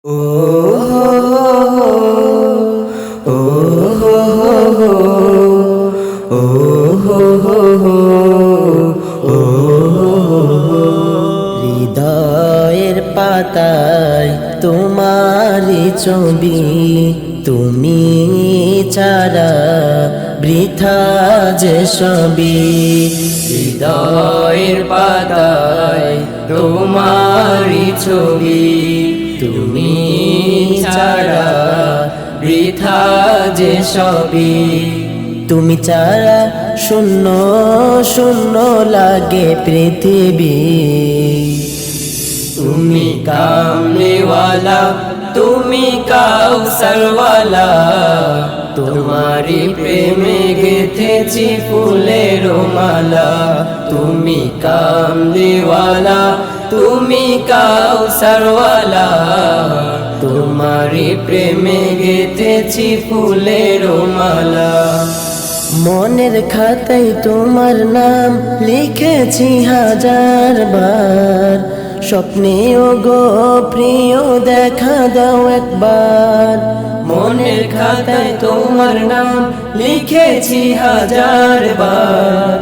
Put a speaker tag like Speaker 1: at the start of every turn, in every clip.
Speaker 1: ও ও ও হৃদয়ের পাতায় তোমারি ছবি, তুমি ছাড়া বৃথা যে সবই। হৃদয়ের পাতায় তোমারি ছবি, তুমি ছাড়া বৃথা যে সবই। তুমি ছাড়া শূন্য শূন্য লাগে পৃথিবী। তুমি কামলিওয়ালা, তুমি কাউসারওয়ালা, তোমারি প্রেমে গেথেছি ফুলের মালা। তুমি কামলিওয়ালা, তুমি কাউসারওয়ালা, তোমারি প্রেমে গেথেছি ফুলের মালা। মনের খাতায় তোমার নাম লিখেছি হাজার বার, স্বপ্নে ও গো প্রিয় দেখা দাও একবার। মনের খাতায় তোমার নাম লিখেছি হাজার বার,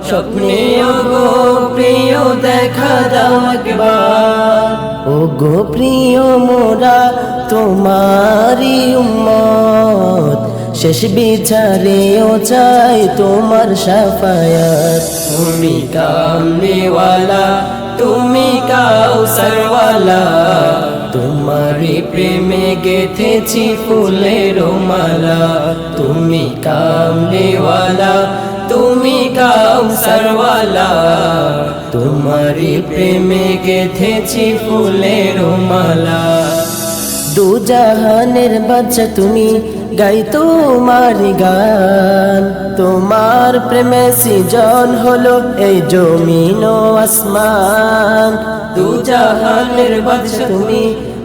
Speaker 1: স্বপ্নে ও গো প্রিয় দেখা দাও একবার। ও গো প্রিয় মোরা তোমারি উম্মত, শেষ বিচারেও চাই তোমার শাফায়াত। তুমি কামলিওয়ালা, তুমি কাউসারওয়ালা, তোমারি প্রেমে গেথেছি ফুলের মালা। তুমি কামলিওয়ালা, তুমি কাউসারওয়ালা, তোমারি প্রেমে গেথেছি ফুলের মালা। দু জাহানের বাদশা তুমি, গাই তোমারি গান। তোমার প্রেমে সৃজন হলো এই জমিন ও আসমান। দু জাহানের বাদশা তুমি,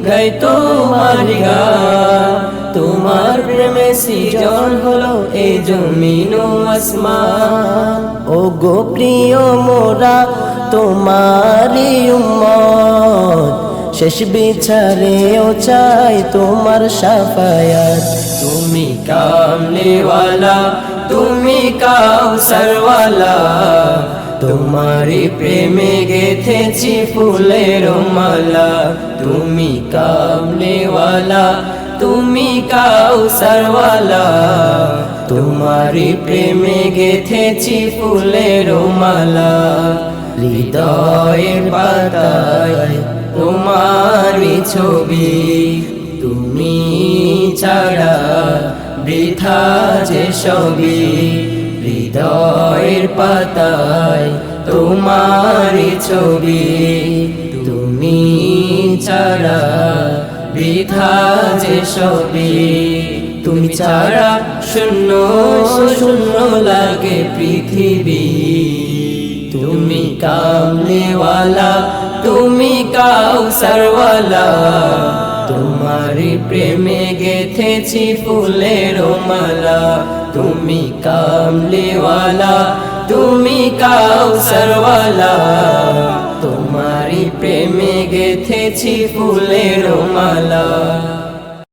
Speaker 1: গাই তোমারি গান। তোমার প্রেমে সৃজন হলো এই জমিন ও আসমান। ও গো প্রিয় মোরা তোমারি উম্মত, শেষ বিচারেও চাই তোমার শাফায়াত। তুমি কামলিওয়ালা, তুমি কাউসারওয়ালা, তোমারি প্রেমে গেথেছি ফুলের মালা। তুমি কামলিওয়ালা, তুমি কাউসারওয়ালা, তোমারি প্রেমে গেথেছি ফুলের মালা। হৃদয়ের পাতায় তোমারি ছবি, তুমি ছাড়া বৃথা যে সবই। হৃদয়ের পাতায় তোমারি ছবি, তুমি ছাড়া বৃথা যে সবই। তুমি ছাড়া শূন্য শূন্য লাগে পৃথিবী। তুমি কামলিওয়ালা, তুমি কাউসারওয়ালা, তোমারি প্রেমে গেথেছি ফুলের মালা। তুমি কামলিওয়ালা, তুমি কাউসারওয়ালা, তোমারি প্রেমে গেথেছি ফুলের মালা।